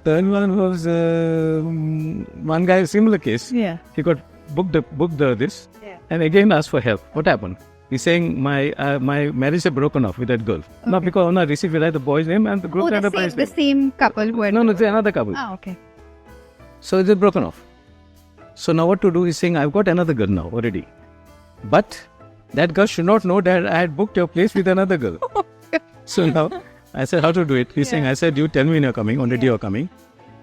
third one was one guy, similar case. Yeah. He got booked this, Yeah. and again asked for help. What happened? He's saying my marriage is broken off with that girl. Not because on a receipt we write the boy's name and the group Oh, enterprise the name. same couple who had... No, it's another couple. Ah, okay. So it's broken off. So now what to do? He's saying I've got another girl now already, but that girl should not know that I had booked your place with another girl. So now I said, how to do it? He's saying, I said, you tell me when you're coming, on the day you're coming.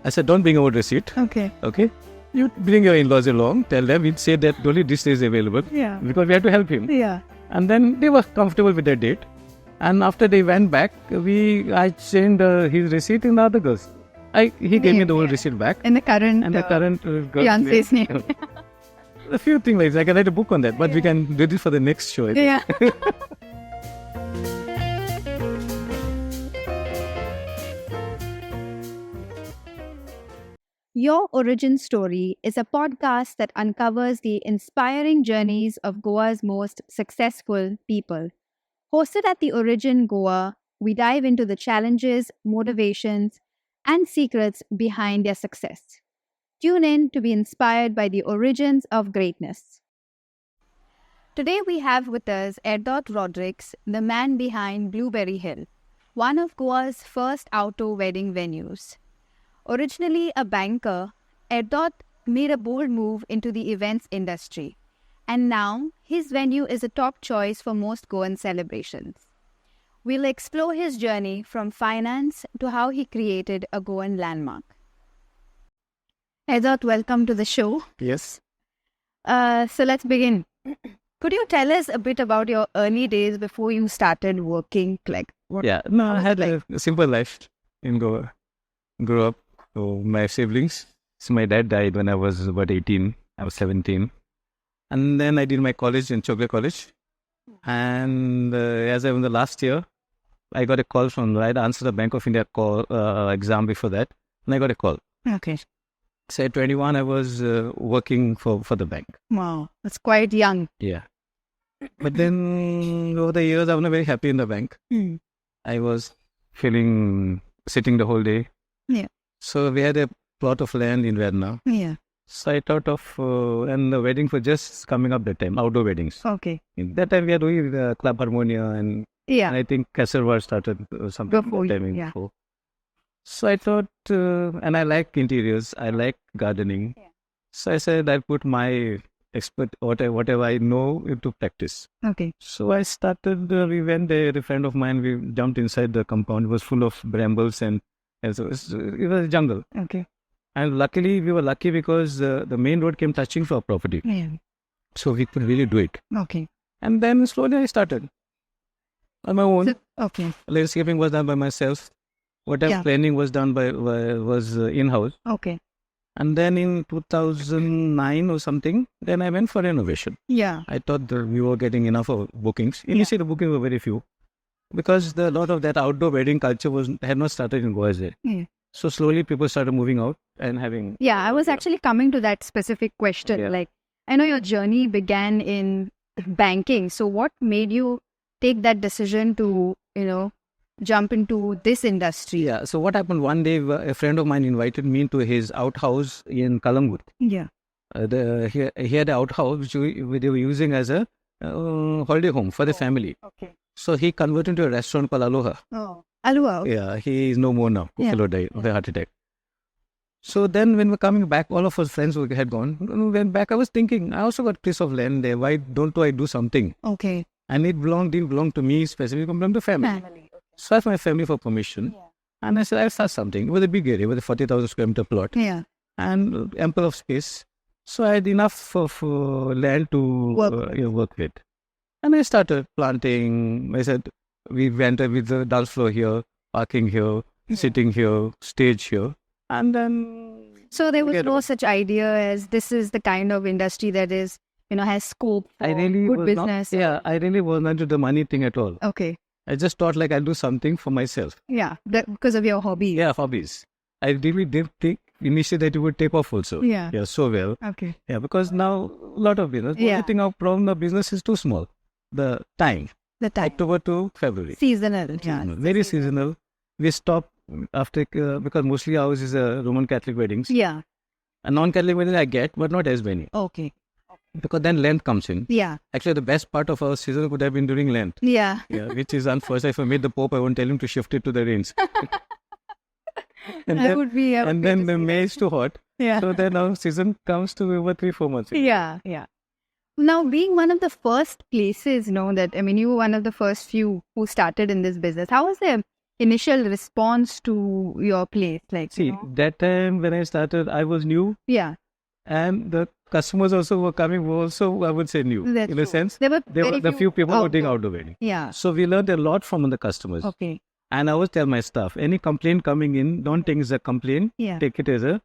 I said, don't bring over receipt. Okay. Okay? You bring your in-laws along, tell them, we'd say that only this day is available. Yeah. Because we had to help him. Yeah. And then they were comfortable with their date. And after they went back, I changed his receipt in the other girls. He gave me the old receipt back. And the current... And the current girl. fiance's name. A few things like that. I can write a book on that, but we can do this for the next show. I think. Yeah. Your Origin Story is a podcast that uncovers the inspiring journeys of Goa's most successful people. Hosted at the Origin Goa, we dive into the challenges, motivations, and secrets behind their success. Tune in to be inspired by the origins of greatness. Today we have with us Herodoto Rodrigues, the man behind Blueberry Hill, one of Goa's first outdoor wedding venues. Originally a banker, Herodoto made a bold move into the events industry, and now his venue is a top choice for most Goan celebrations. We'll explore his journey from finance to how he created a Goan landmark. Herodoto, welcome to the show. Yes. So let's begin. Could you tell us a bit about your early days before you started working? I had a simple life in Goa. Grew up with my siblings. So my dad died when I was about 18. I was 17. And then I did my college in Chocolate College. And as I was in the last year, I got a call from, I answered the Bank of India exam before that. And I got a call. Okay. So at 21, I was working for the bank. Wow, that's quite young. Yeah. But then over the years, I was not very happy in the bank. I was sitting the whole day. Yeah. So we had a plot of land in Vietnam. Yeah. So I thought of, and the weddings were just coming up that time, outdoor weddings. Okay. In that time, we were doing the Club Harmonia and I think Casservar started something before. So I thought, and I like interiors, I like gardening. Yeah. So I said, I'll put my whatever I know into practice. Okay. So I started, we went there, a friend of mine, we jumped inside the compound. It was full of brambles and so it was a jungle. Okay. And luckily, we were lucky because the main road came touching to our property. Yeah. So we could really do it. Okay. And then slowly I started on my own. Okay. Landscaping was done by myself. Whatever planning was done was in-house. Okay. And then in 2009 or something, then I went for renovation. Yeah. I thought that we were getting enough of bookings. Initially, the bookings were very few because a lot of that outdoor wedding culture had not started in Goa there. Yeah. So slowly people started moving out and having... Yeah, I was actually coming to that specific question. Yeah. Like, I know your journey began in banking. So what made you take that decision to, jump into this industry? Yeah, so what happened one day, a friend of mine invited me to his outhouse in Kalangut. Yeah. He had an outhouse which they were using as a holiday home for the family. Okay. So he converted into a restaurant called Aloha. Oh, Aloha. Okay. Yeah, he is no more now. Kukilo died of a heart attack. So then when we're coming back, all of our friends who had gone. When we went back, I was thinking, I also got a piece of land there. Why don't I do something? Okay. And it didn't belong to me specifically, it belonged to family. Okay. So I asked my family for permission. Yeah. And I said, I'll start something. It was a big area, it was a 40,000 square meter plot. Yeah. And ample of space. So I had enough of land to work with. And I started planting. I said, we went with the dance floor here, parking here, sitting here, stage here. And then... So there was no such idea as this is the kind of industry that is, has scope for good business. I really was not into the money thing at all. Okay. I just thought like I'll do something for myself. Yeah, because of your hobby. Yeah, hobbies. I really did think initially that it would take off also. Yeah. Yeah, so well. Okay. Yeah, because now a lot of business. The only thing our problem of business is too small. The time. October to February. Seasonal. Yeah. Very seasonal. We stop after because mostly ours is Roman Catholic weddings. Yeah. And non-Catholic weddings I get, but not as many. Okay. Because then Lent comes in. Yeah. Actually, the best part of our season would have been during Lent. Yeah. Yeah, which is unfortunate. If I meet the Pope, I won't tell him to shift it to the rains. I would be. And then the May is too hot. Yeah. So then our season comes to over 3-4 months. Yeah. Yeah. Now, being one of the first places, you were one of the first few who started in this business. How was the initial response to your place? See, that time when I started, I was new. Yeah. And the customers also were coming, were also, I would say, new. That's in a true. sense, There were the few people who were doing outdoor wedding. Yeah. So we learned a lot from the customers. Okay. And I always tell my staff, any complaint coming in, don't take it as a complaint. Yeah. Take it as a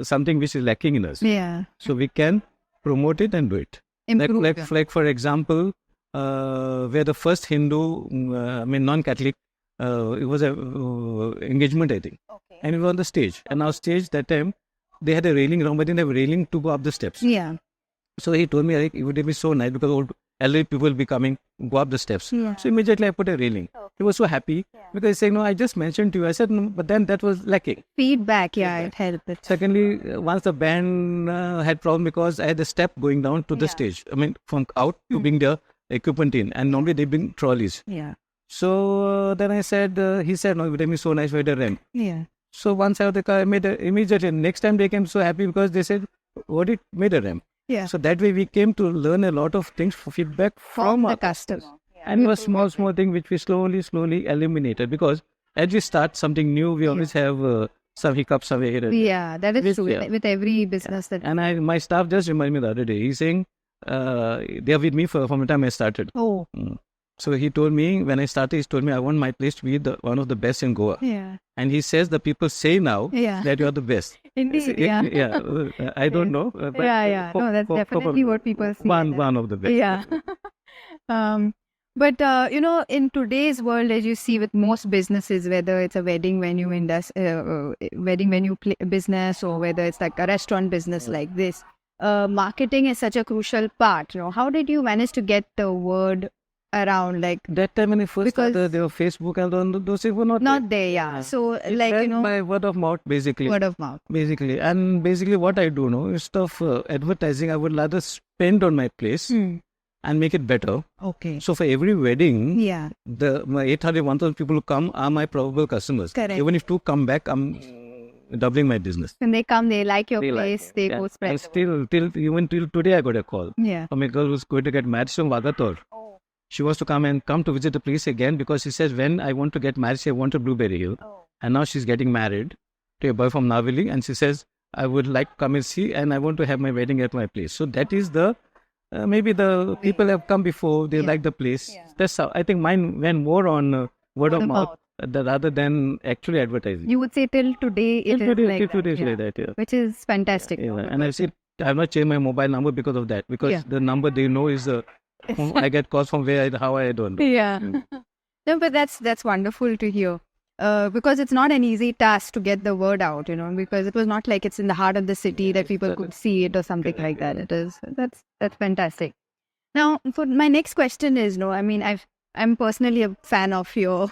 something which is lacking in us. Yeah. So we can promote it and do it. Like for example, where the first Hindu, non-Catholic, it was a engagement, I think. Okay. And we were on the stage. And our stage that time, they had a railing around, but they didn't have a railing to go up the steps. Yeah. So he told me, like, it would be so nice because elderly people will be coming, go up the steps. Yeah. So immediately I put a railing. Okay. He was so happy because he's saying, no, I just mentioned to you. I said, no, but then that was lacking. Feedback, it helped. Secondly, once the band had problem because I had the step going down to the stage. From out to bring the equipment in. And normally they bring trolleys. Yeah. So then I said, he said, no, it would be so nice for the ramp. Yeah. So once I had the car, I made immediately. Next time they came so happy because they said, what it made a ramp. Yeah. So that way we came to learn a lot of things for feedback from our customers. And it was small thing which we slowly eliminated because as we start something new, we always have some hiccups somewhere here. Yeah, that is true with every business. And my staff just reminded me the other day. He's saying they are with me from the time I started. Oh. So he told me, when I started, I want my place to be one of the best in Goa. Yeah. And he says the people say now that you are the best. Indeed, I don't know. But no, that's definitely what people say. One of the best. Yeah. But, in today's world, as you see with most businesses, whether it's a wedding venue business or whether it's like a restaurant business like this, marketing is such a crucial part. How did you manage to get the word around? Like that time when I first started, there were Facebook and those things were not there. Yeah. So by word of mouth, basically. Basically. And basically what I do now, instead of advertising, I would rather spend on my place and make it better. Okay. So for every wedding, my 800, 1,000 people who come are my probable customers. Correct. Even if 2 come back, I'm doubling my business. When they come, they like your place, they go spread. And even till today, I got a call from a girl who's going to get married from Vagator. Oh. She wants to come to visit the place again because she says, when I want to get married, I want to Blueberry Hill. Oh. And now she's getting married to a boy from Navili. And she says, I would like to come and see and I want to have my wedding at my place. So that is the, maybe the people have come before, they like the place. Yeah. That's how, I think mine went more on word of mouth rather than actually advertising. You would say till today it is like that. Which is fantastic. Yeah. And I have not changed my mobile number because of that. Because the number they know is I get calls from how I don't know. Yeah. No, but that's wonderful to hear. Because it's not an easy task to get the word out, because it was not like it's in the heart of the city that people could see it or something like that. It is. That's fantastic. Now, for my next question is, I'm personally a fan of your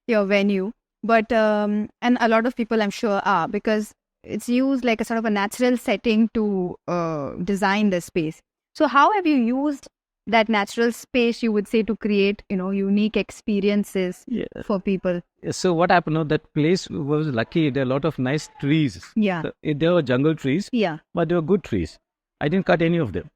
venue, but and a lot of people I'm sure are, because it's used like a sort of a natural setting to design the space. So how have you used that natural space, you would say, to create, unique experiences for people? So what happened, that place was lucky. There are a lot of nice trees. Yeah. So, there were jungle trees. Yeah. But they were good trees. I didn't cut any of them.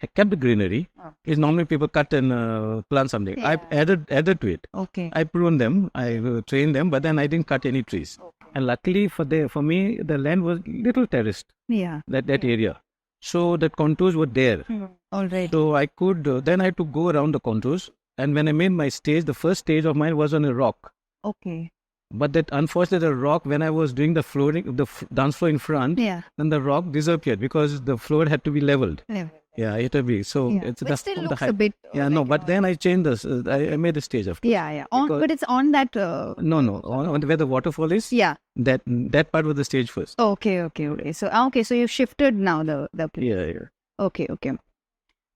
I kept the greenery. Is normally people cut and plant something. Yeah. I added to it. Okay. I pruned them. I trained them, but then I didn't cut any trees. Okay. And luckily for me, the land was little terraced. Yeah. That area. So the contours were there. All right. So I could, then I had to go around the contours. And when I made my stage, the first stage of mine was on a rock. Okay. But that unfortunately, the rock, when I was doing the flooring, the dance floor in front, then the rock disappeared because the floor had to be leveled. Yeah, it had to be. So it's but still looks a bit. But then I changed this. I made the stage after. Yeah. But it's on that. No. On where the waterfall is. Yeah. That part was the stage first. Okay. So you've shifted now the place. Yeah. Okay.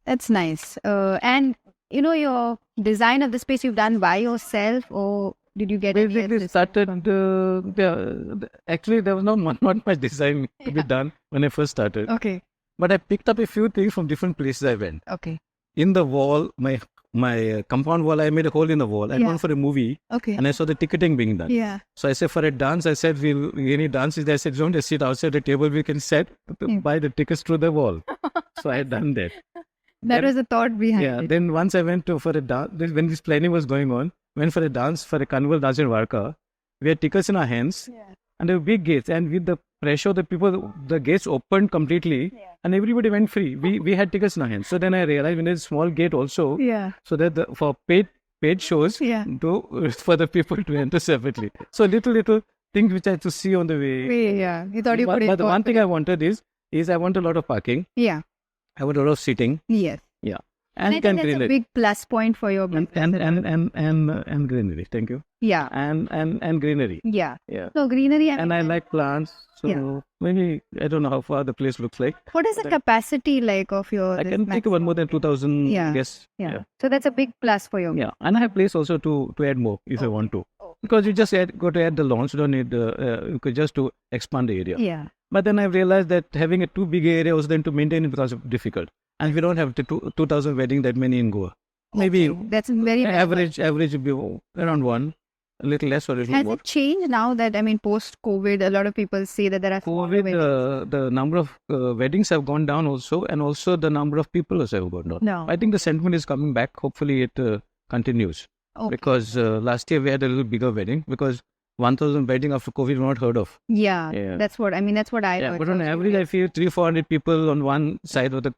That's nice. And your design of the space you've done by yourself, or Did you get any Basically assistance started, from- actually there was not much design to be done when I first started. Okay. But I picked up a few things from different places I went. Okay. In the wall, my compound wall, I made a hole in the wall. I'd Yeah. gone for a movie Okay. and I saw the ticketing being done. Yeah. So I said for a dance, I said, any dances there? I said, don't just sit outside the table, we can set, buy the tickets through the wall. So I had done that. That Then- was the thought behind Yeah, it. then once I went for a dance, when this planning was going on, went for a dance, for a carnival dance in Varka. We had tickets in our hands Yeah. and there were big gates. And with the pressure of the people, the gates opened completely and everybody went free. We had tickets in our hands. So then I realized when there's a small gate also, Yeah. so that for paid shows, Yeah. for the people to enter separately. So little things which I had to see on the way. Yeah. You thought you But, could but the one thing I incorporate- wanted is I want a lot of parking. Yeah. I want a lot of seating. Yes. Yeah. And I And think that's greenery. a big plus point for your business. And greenery. Thank you. Yeah. And greenery. Yeah. Yeah. So greenery And I like plants. So Yeah. maybe I don't know how far the place looks like. what is the capacity like of your I this can take one more than 2,000 Yeah. guests. Yeah. So that's a big plus for your Yeah. And I have place also to add more if I want to. Oh. Because you just go to add the lawns. You don't need you could just to expand the area. Yeah. But then I realized that having a too big area also then to maintain it becomes difficult. And we don't have 2,000 weddings that many in Goa. Maybe That's very average would be around one, a little less or a little Has more. it changed now that, I mean, post-COVID, a lot of people say that there are smaller COVID, weddings? the number of weddings have gone down also, and also the number of people also have gone down. No. I think the sentiment is coming back. Hopefully, it continues Okay. because last year we had a little bigger wedding because 1,000 wedding after COVID we not heard of. Yeah, Yeah. that's what I Yeah, heard but on also. average, I feel 300-400 people on one side of the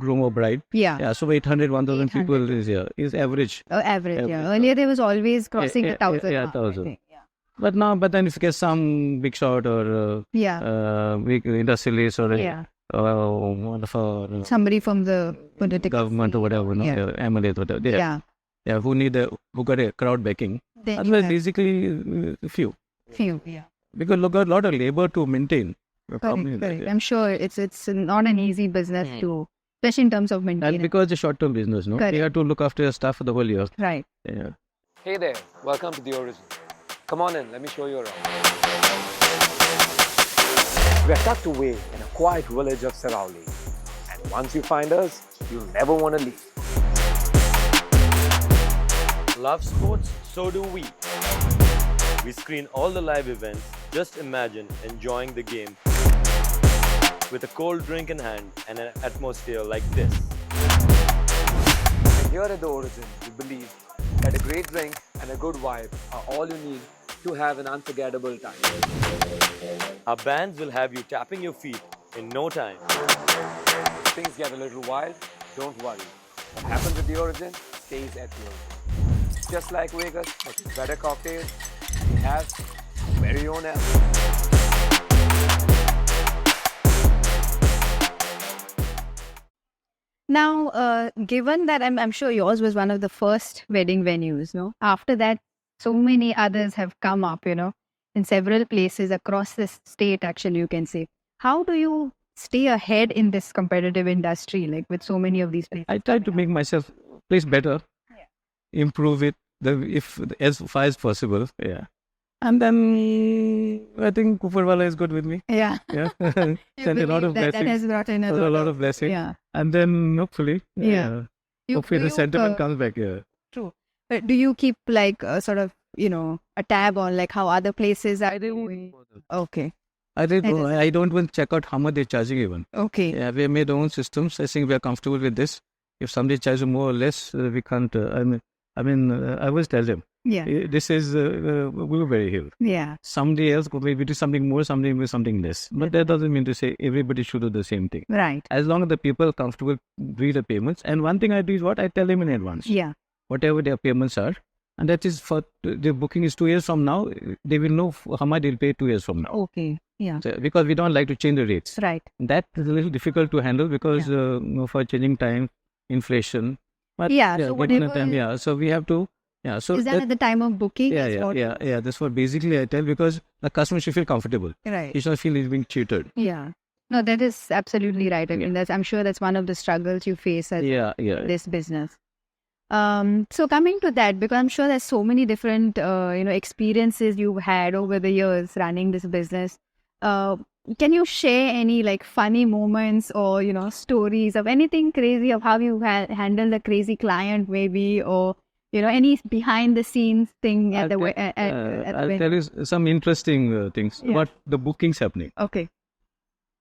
groom or bride. Yeah. Yeah, so 800-1,000 people is average. Average, yeah. Average. Earlier there was always crossing the yeah, 1,000 yeah, mark, I 1,000. think. Yeah. But then if you get some big shot or Yeah. big industrialist or Yeah. one of our Somebody from the political government or whatever, no? Yeah. MLA, whatever. Yeah. Yeah, who got a crowd backing. Then you Otherwise, have basically, few. few. Yeah. Because look, a lot of labor to maintain. The problem is that, Correct. yeah. I'm sure it's not an easy business to, especially in terms of And maintenance. because it's a short-term business, no? Correct. You have to look after your staff for the whole year. Right. Yeah. Hey there, welcome to the Origin. Come on in, let me show you around. We're tucked away in a quiet village of Sarauli. And once you find us, you'll never want to leave. Love sports? So do we. We screen all the live events. Just imagine enjoying the game with a cold drink in hand and an atmosphere like this. And here at the Origin, we believe that a great drink and a good vibe are all you need to have an unforgettable time. Our bands will have you tapping your feet in no time. If things get a little wild, don't worry. What happens at the Origin stays at the Origin. Just like Vegas, but with better cocktails, we have our very own app. Now, given that I'm sure yours was one of the first wedding venues, no? After that, so many others have come up, in several places across this state, actually, you can say. How do you stay ahead in this competitive industry, like with so many of these places? I try to make myself place better, improve it as far as possible. Yeah. And then I think Kuparwala is good with me. Yeah. Yeah. You Send a lot believe of that blessings. has brought in A lot of blessings. Yeah. And then hopefully, Yeah. hopefully the sentiment comes back. Yeah. Do you keep like sort of, a tab on like how other places are doing? Okay. I don't even check out how much they're charging even. Okay. Yeah, we made our own systems. I think we are comfortable with this. If somebody charges more or less, we can't. I always tell them, Yeah. this is Blueberry Hill. Yeah. Somebody else could maybe do something more, somebody will do something less. But that doesn't mean to say everybody should do the same thing. Right. As long as the people are comfortable with the payments. And one thing I do is what I tell them in advance. Yeah. Whatever their payments are. And that is for the booking is 2 years from now. They will know how much they'll pay 2 years from now. Okay. Yeah. So, because we don't like to change the rates. Right. That is a little difficult to handle because for changing time, inflation. But Yeah, so given a whatever time, so we have to. Yeah. So Is that at the time of booking? yeah, Is yeah, what- yeah. That's what basically I tell because the customer should feel comfortable. Right. He should not feel he's being cheated. Yeah. No, that is absolutely right. I mean, I'm sure that's one of the struggles you face as Yeah. this business. So coming to that, because I'm sure there's so many different, experiences you've had over the years running this business. Can you share any like funny moments or, stories of anything crazy of how you handled a crazy client maybe, or, any behind the scenes thing at the I'll tell you some interesting things about the bookings happening. Okay.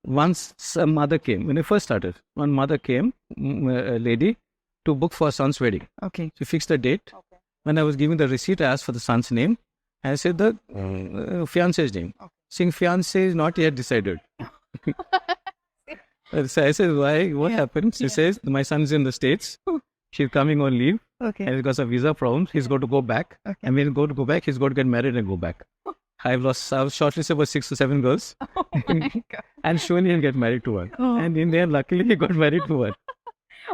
Once some mother came, when I first started, one mother came, a lady, to book for her son's wedding. Okay. She fixed the date. Okay. When I was giving the receipt, I asked for the son's name. I said the fiance's name. Okay. Saying fiance is not yet decided. So I said, why? What happened? She says, my son's in the States. She's coming on leave. Okay. And because of visa problems, he's going to go back. Okay. And when he go to go back, he's going to get married and go back. I was shortlisted about 6 to 7 girls. Oh my God. And surely he'll get married to one. Oh. And in there, luckily, he got married to one.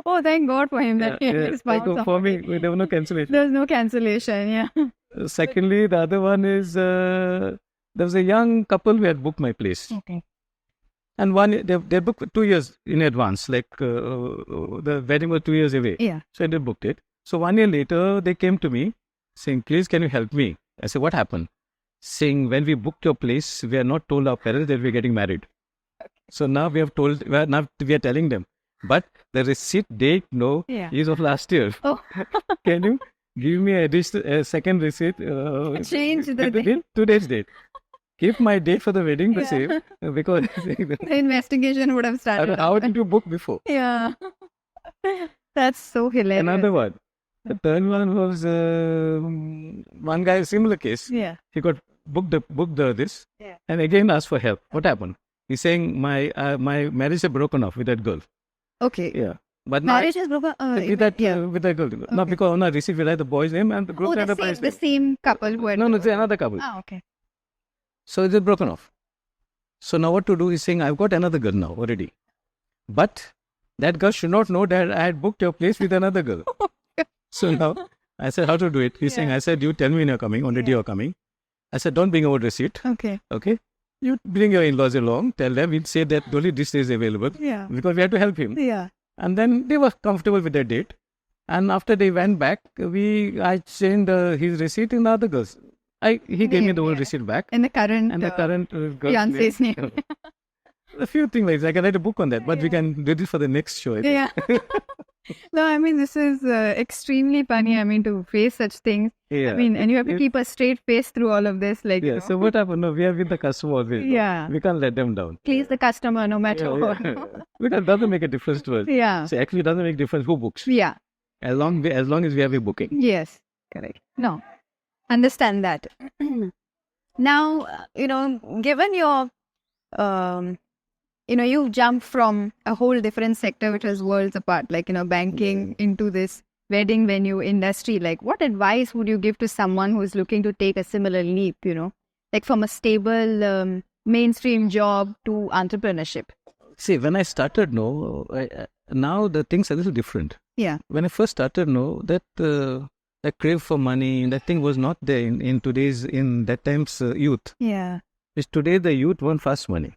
Oh, thank God for him that he has found For somebody. me, there was no cancellation. There's no cancellation, yeah. Secondly, the other one is, there was a young couple who had booked my place. Okay. And they booked 2 years in advance, like the wedding was 2 years away. Yeah. So they booked it. So 1 year later, they came to me saying, please, can you help me? I said, what happened? Saying, when we booked your place, we are not told our parents that we're getting married. Okay. So now we are telling them. But the receipt date, is of last year. Oh. Can you give me a second receipt? Change the date. Today's date. Keep my date for the wedding the same. Because the investigation would have started. How did you book before? Yeah. That's so hilarious. Another one. The third one was one guy, similar case. Yeah. He got booked this. Yeah. And again asked for help. What happened? He's saying, my marriage is broken off with that girl. Okay. Yeah. But marriage is broken with that girl. Okay. Not because on our receipt we write the boy's name and the group had the same couple who had No, it's another couple. Ah, okay. So it's broken off. So now what to do is saying, I've got another girl now already. But that girl should not know that I had booked your place with another girl. So now I said, how to do it? He's saying, I said, you tell me when you're coming, on the day you're coming. I said, don't bring our receipt. Okay. You bring your in-laws along, tell them, we'll say that only this day is available. Yeah. Because we had to help him. Yeah. And then they were comfortable with their date. And after they went back, I changed his receipt in the other girls. He gave me the old receipt back. And the current girl's fiance's name. A few things like that. I can write a book on that, but we can do this for the next show. I think. Yeah. No, I mean, this is extremely funny. I mean, to face such things. Yeah. I mean, and you have to keep a straight face through all of this. Like, yeah. So what happened? No, we are with the customer always. Yeah. We can't let them down. Please the customer no matter what. Because it doesn't make a difference to us. Yeah. So actually, it doesn't make a difference who books. Yeah. As long as we have a booking. Yes. Correct. No. Understand that. Now, given your, you've jumped from a whole different sector, which was worlds apart, like, banking into this wedding venue industry. Like, what advice would you give to someone who's looking to take a similar leap, like from a stable mainstream job to entrepreneurship? See, when I started, now the things are a little different. Yeah. When I first started, that crave for money, that thing was not there in that time's youth. Yeah. Which today the youth want fast money.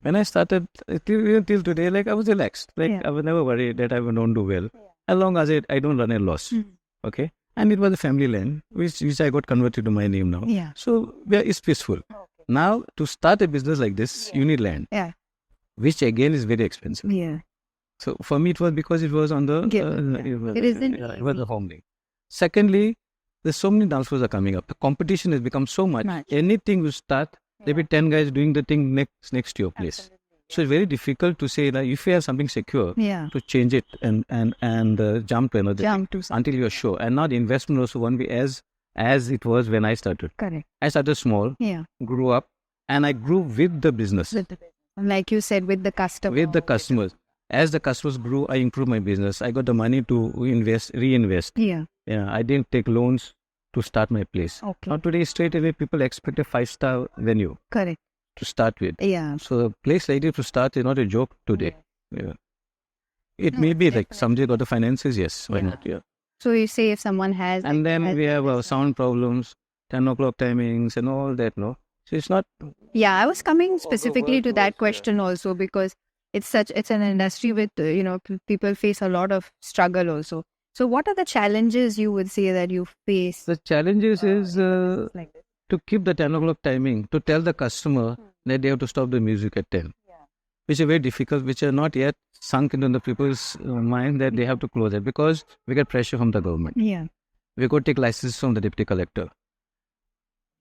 When I started till today, like I was relaxed. Like I was never worried that I don't do well. As long as I don't run a loss. Okay. And it was a family land, which I got converted to my name now. Yeah. So it's peaceful. Okay. Now to start a business like this, you need land. Yeah. Which again is very expensive. Yeah. So for me, it was because it was on the it was the home thing. Secondly, there's so many dance floors are coming up. The competition has become so much. Anything you start, there'll be 10 guys doing the thing next to your place. Absolutely. So it's very difficult to say that if you have something secure, to change it and jump to another thing until you're sure. And now the investment also won't be as it was when I started. Correct. I started small, grew up, and I grew with the business. Like you said, with the customer. With the customers. As the customers grew, I improved my business. I got the money to reinvest. Yeah. I didn't take loans to start my place. Okay. Now today, straight away, people expect a 5-star venue. Correct. To start with. Yeah. So a place like this to start is not a joke today. Yeah. It may be like somebody got the finances, yes. Why not? Yeah. So you say if someone has... And then we have sound problems, 10 o'clock timings and all that, no? So it's not... Yeah, I was coming specifically to that question also because it's an industry with, people face a lot of struggle also. So what are the challenges you would say that you face? The challenges is Like this? to keep the 10 o'clock timing, to tell the customer that they have to stop the music at 10, which is very difficult, which are not yet sunk into the people's mind that they have to close it because we get pressure from the government. Yeah. We go take license from the deputy collector.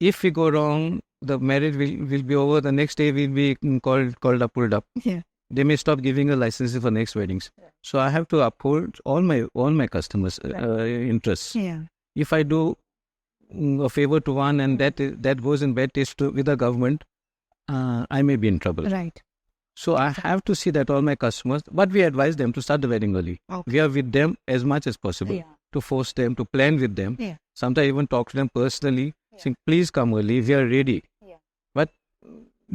If we go wrong, the marriage will be over. The next day we'll be called up, pulled up. Yeah. They may stop giving us licenses for next weddings. So I have to uphold all my customers' interests. Yeah. If I do a favor to one and that goes in bad taste with the government, I may be in trouble. Right. So I have to see that all my customers, but we advise them to start the wedding early. Okay. We are with them as much as possible Yeah. to force them, to plan with them. Yeah. Sometimes even talk to them personally, saying, please come early, we are ready. Yeah. But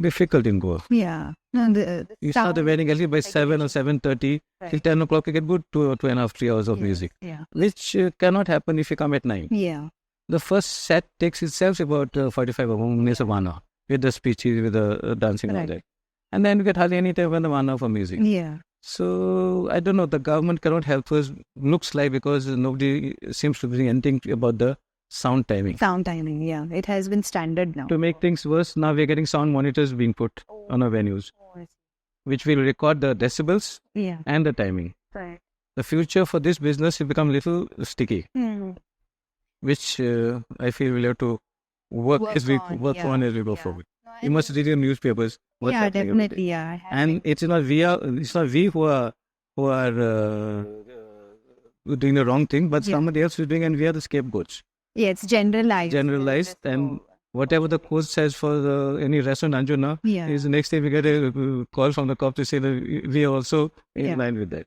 difficult in Goa. Yeah. No, the You start the sound wedding early by 7 or 7:30. Right. Till 10 o'clock, you get good 2.5, 3 hours of music, Yeah. which cannot happen if you come at 9. Yeah. The first set takes itself about 45 minutes of 1 hour with the speeches, with the dancing and all Right. that. And then you get hardly any time for the 1 hour for music. Yeah. So I don't know, the government cannot help us, looks like, because nobody seems to be anything about the sound timing. Sound timing. Yeah. It has been standard now. To make things worse, now we're getting sound monitors being put on our venues, which will record the decibels Yeah. and the timing. Right. The future for this business will become a little sticky, which I feel we'll have to work Work as we on, work yeah, on as we go yeah. forward. You must read your newspapers. what's Yeah, happening every day. definitely. Yeah. I have And it's not we who are doing the wrong thing, but Yeah. somebody else is doing, and we are the scapegoats. Yeah, it's generalized. Generalized, and whatever the coach says for any restaurant Anjuna, Yeah. is the next day we get a call from the cop to say that we are also in Yeah. line with that.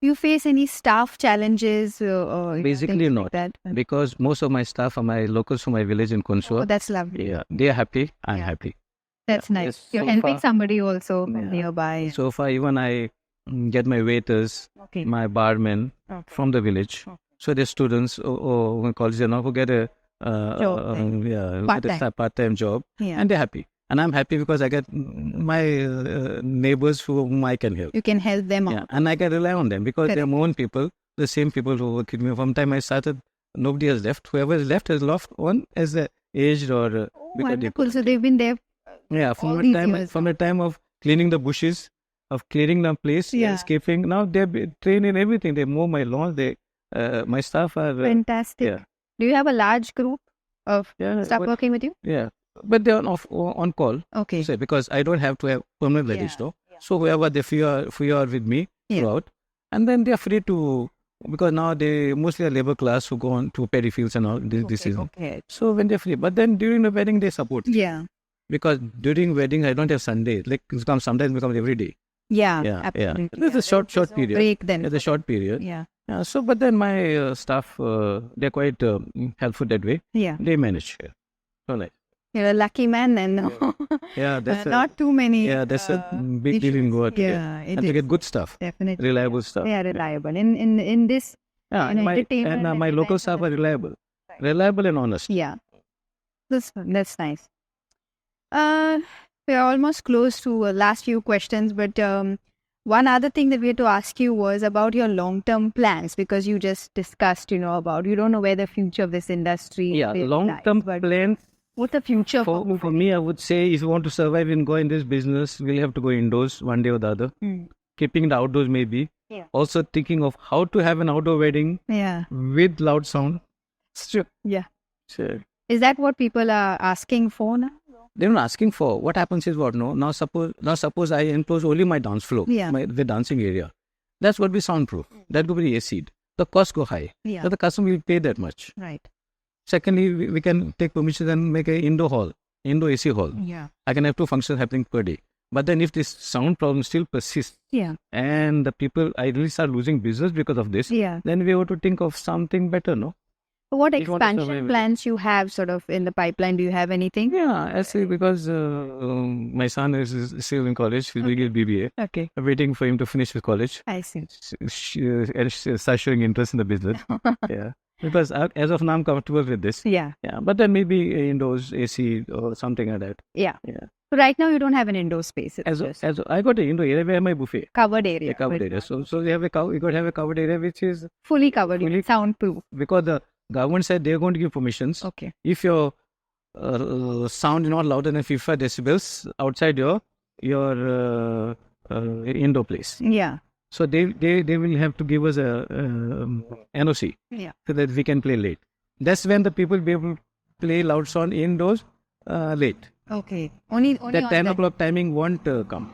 You face any staff challenges? Or Basically things not. like that? Because most of my staff are my locals from my village in Oh, Consua. that's lovely. Yeah, they are happy. I'm Yeah. happy. That's nice. Yes, You're so helping far- somebody also from Yeah. nearby. So far, even I get my waiters, Okay. my barmen Okay. from the village. Okay. So they're students or college now who get a Job, part-time job, Yeah. and they're happy. And I'm happy because I get my neighbors whom I can help. You can help them Yeah, out. and I can rely on them because they're Correct. my own people, the same people who work with me. From the time I started, nobody has left. Whoever is left has left on as aged or because they Wonderful. So they've been there. yeah, all from these the time years from the time of cleaning the bushes, of clearing the place, Yeah. escaping. Now they're trained in everything. They mow my lawn. My staff are Fantastic. yeah. Do you have a large group of yeah, staff but, working with you? yeah, but they're on call. Okay. Say, because I don't have to have permanent ladies, no. So whoever they few are with me Yeah. throughout, and then they are free to, because now they mostly are labor class who go on to paddy fields and all this season. Okay. So when they're free, but then during the wedding they support. Yeah. Because during wedding I don't have Sunday. Like sometimes becomes every day. Yeah. Yeah, Absolutely. There's a short period. Break then. There's a short period. Yeah. Yeah. So, but then my staff, they're quite helpful that way. Yeah. They manage. Yeah. So nice. You're a lucky man then. No? Yeah, that's not too many. that's a big deal in Goa. Yeah, it and to is. get good stuff, Definitely. reliable stuff. They are reliable. In this. Yeah, and my entertainment and my local events staff and are reliable, reliable and honest. Yeah. That's nice. We're almost close to last few questions, but one other thing that we had to ask you was about your long-term plans, because you just discussed, about you don't know where the future of this industry Yeah, lies, long-term but plans. what's the future For me, I would say if you want to survive and go in this business, we'll have to go indoors one day or the other. Mm. Keeping the outdoors maybe. Yeah. Also thinking of how to have an outdoor wedding Yeah. with loud sound. Sure. Yeah. Sure. Is that what people are asking for now? They're not asking for. What happens is what? No. Now suppose I enclose only my dance floor, Yeah. the dancing area. That's what be soundproof. That could be AC'd. The cost go high. Yeah. So the customer will pay that much. Right. Secondly, we can take permission and make an indoor AC hall. Yeah. I can have 2 functions happening per day. But then if this sound problem still persists Yeah. and the people, I really start losing business because of this, Yeah. then we have to think of something better, no? What If you want to survive expansion it. plans you have sort of in the pipeline? Do you have anything? Yeah, actually, because my son is still in college, he's doing his BBA. Okay. I'm waiting for him to finish his college I see. and start showing interest in the business. Yeah. Because as of now, I'm comfortable with this. Yeah. Yeah. But then maybe indoors AC or something like that. Yeah. Yeah. Right now, you don't have an indoor space. It's just As I got an indoor area where my buffet. covered area. A covered but area. not So we have we got to have a covered area which is fully covered, fully- soundproof. because the government said they're going to give permissions. Okay. If your sound is not louder than 55 decibels outside your indoor place, Yeah. so they will have to give us a NOC, Yeah. so that we can play late. That's when the people will be able to play loud sound indoors late. Okay. Only That on 10 that. o'clock timing won't come.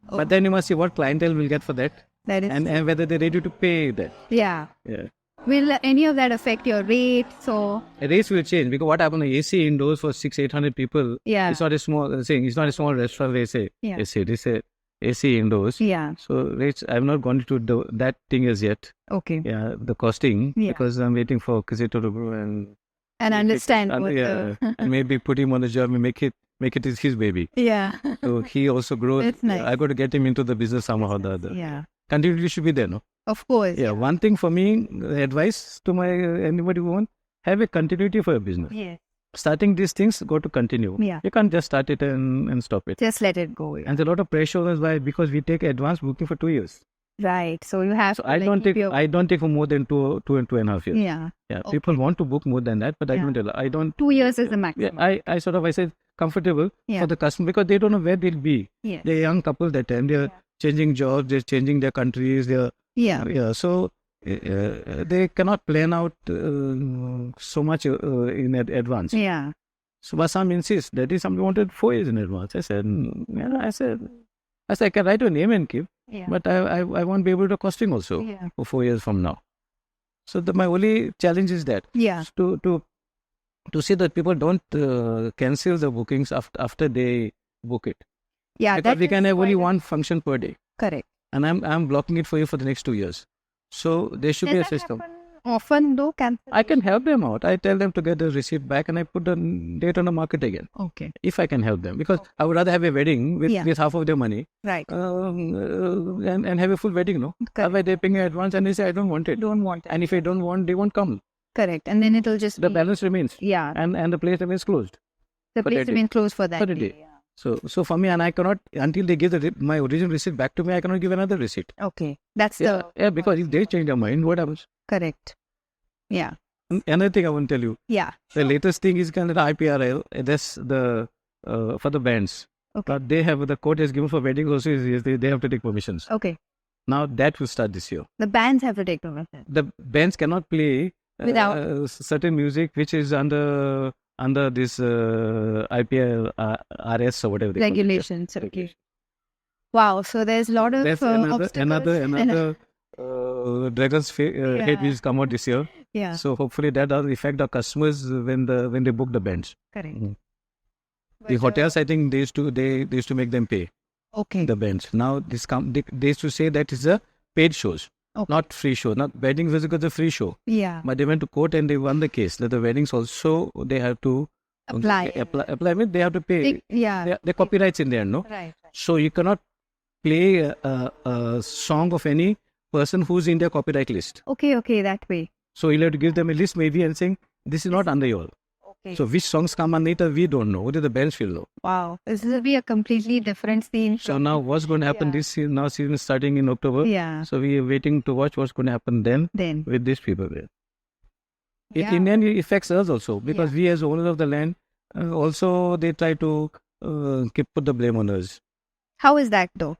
Oh. But then you must see what clientele will get for that, That is. and whether they're ready to pay that. Yeah. Yeah. Will any of that affect your rate? So The rates will change because what happened, AC indoors for 600-800 people, yeah. it's not a small thing. It's not a small restaurant. They say Yeah. they say AC indoors. Yeah. So rates, I've not gone to that thing as yet. Okay. Yeah, the costing, Yeah. because I'm waiting for Kizito to grow and Understand and, what yeah, the and maybe put him on the job and make it his baby. yeah. So he also grows. That's nice. I got to get him into the business somehow or the other. Yeah. Continuity should be there, no? Of course. Yeah. One thing for me, advice to my anybody who wants, have a continuity for your business. Yes. Starting these things, got to continue. Yeah. You can't just start it and stop it. Just let it go. Yeah. And there's a lot of pressure on us because we take advance booking for 2 years. Right. So you have So to I like, don't keep take your... I don't take for more than two and a half years. Yeah. Yeah. Okay. People want to book more than that, but I Yeah. don't allow. I don't. 2 years is the Yeah, maximum. I said comfortable Yeah. for the customer because they don't know where they'll be. Yeah. They're young couple that time. They're changing jobs. They're changing their countries. Yeah. So they cannot plan out so much in advance. Yeah. So Basam insists that is somebody wanted 4 years in advance. I said, I said I can write your name and keep, Yeah. but I won't be able to costing also Yeah. for 4 years from now. So my only challenge is that Yeah. to see that people don't cancel the bookings after they book it. Yeah. Because that we can is have only quite one function per day, correct. and I'm blocking it for you for the next 2 years. So there should be a Does that system. happen often though? I can help them out. I tell them to get the receipt back, and I put the date on the market again. Okay. If I can help them, because I would rather have a wedding with half of their money Right. and have a full wedding, no? Correct. Otherwise, they pay me advance and they say, I don't want it. Don't want it. And if I don't want, they won't come. Correct. And then it'll just The be, balance remains. yeah. And the place remains closed. The for place that day. remains closed for that For the day. day. Yeah. So for me, and I cannot, until they give my original receipt back to me, I cannot give another receipt. Okay. That's Yeah, the because if they change their mind, what happens? correct. Yeah. Another thing I want to tell you, Yeah. the latest thing is kind of the IPRL. That's the for the bands. Okay. But they have, the court has given for weddings also, they have to take permissions. Okay. Now that will start this year. The bands have to take permission. The bands cannot play Without- certain music which is under this IPL RS or whatever they call it. Regulations. Yeah. Okay. Wow. So there's a lot of That's obstacles. another Dragon's head Yeah. which come out this year. Yeah. So hopefully that does affect the customers when they book the bands. Correct. Mhm. But, The hotels, I think they used to make them pay okay. the bands. Now they used to say that it's a paid shows, Okay. not free show. Not weddings was because a free show. Yeah. But they went to court and they won the case that the weddings also they have to Apply. Apply. I mean, they have to pay. Yeah. The copyrights in there, no? Right. So you cannot play a song of any person who's in their copyright list. Okay. Okay. That way. So you'll have to give them a list maybe and saying this is not under your. Okay. So which songs come under it, we don't know. Only the bands will know. Wow. This will be a completely different scene. So now what's going to happen this season? Now season is starting in October. Yeah. So we are waiting to watch what's going to happen then Then. with these people there. It Yeah. in the end it affects us also because we as owners of the land also they try to put the blame on us. How is that though?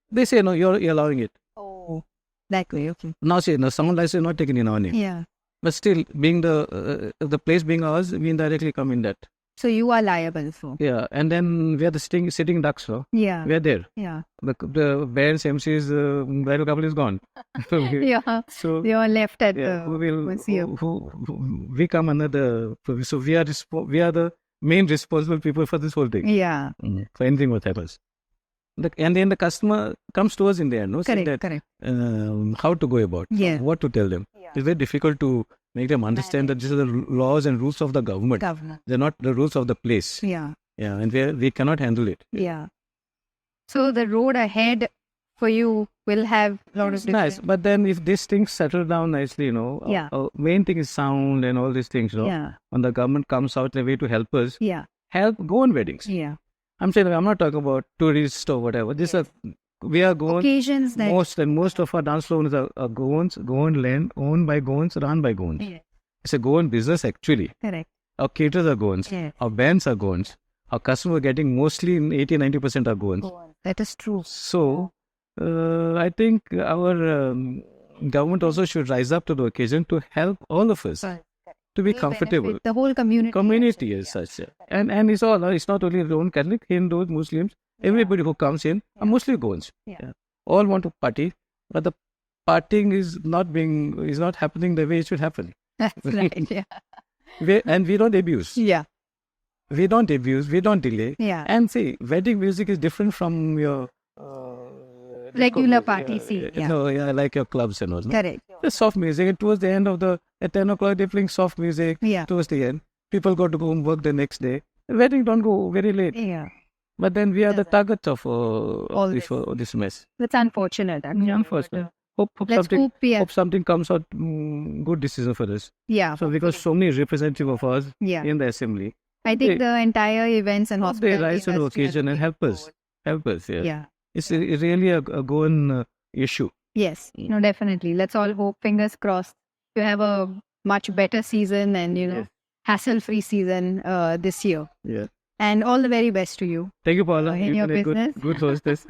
They say no, you're allowing it. Oh. That way. Okay. Now say no, sound license is not taken in our name. Yeah. But still, being the place being ours, we indirectly come in that. So you are liable for. Yeah, and then we are the sitting ducks. No? Yeah. We are there. Yeah. The bands, MCs, bridal couple is gone. Yeah. So You're left at yeah, the museum. we come another. So we are the main responsible people for this whole thing. Yeah. For anything what happens. And then the customer comes to us in there, no? Saying Correct. that, Correct. how to go about, Yeah. what to tell them. Yeah. It's very difficult to make them understand that these are the laws and rules of the government. Government. They're not the rules of the place. Yeah. Yeah, and we cannot handle it. Yeah. So the road ahead for you will have a lot of It's nice, different- but then if these things settle down nicely, Yeah. main thing is sound and all these things, Yeah. when the government comes out the way to help us, Yeah. go on weddings. Yeah. I'm saying I'm not talking about tourists or whatever. We are Goans. Occasions that Most of our dance floors are Goans, Goan land owned by Goans, run by Goans. Yeah. It's a Goan business actually. Correct. Our caterers are Goans. Yeah. Our bands are Goans. Our customers are getting mostly 80-90% are Goans. That is true. So I think our government also should rise up to the occasion to help all of us to be comfortable. Benefit the whole community. Community is such. And it's all, it's not only Roman Catholic, Hindus, Muslims, everybody who comes in are mostly Goans. Yeah. All want to party, but the partying is not happening the way it should happen. That's right. Yeah. We don't abuse. Yeah. We don't abuse, we don't delay. Yeah. And see, wedding music is different from your Regular party scene. Yeah. No, like your clubs and all. No? Correct. The soft music. And towards the end of at 10 o'clock, they're playing soft music. Yeah. Towards the end, people got to go and work the next day. The wedding don't go very late. Yeah. But then we are the target of this mess. That's unfortunate. Unfortunate. Hope something comes out good decision for us. Yeah. So because so many representatives of us Yeah. in the assembly, I think the entire events and they hospitality rise to the industry occasion has and to help move us. forward. Help us. Yeah. Yeah. It's really a Goan issue. Yes. No, definitely. Let's all hope, fingers crossed, you have a much better season and, Yes. hassle-free season this year. Yeah. And all the very best to you. Thank you, Paula. In You've your been a business. good hostess.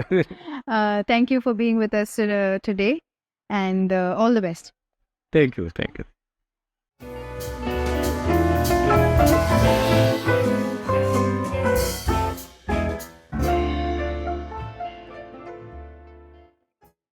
Thank you for being with us today and all the best. Thank you.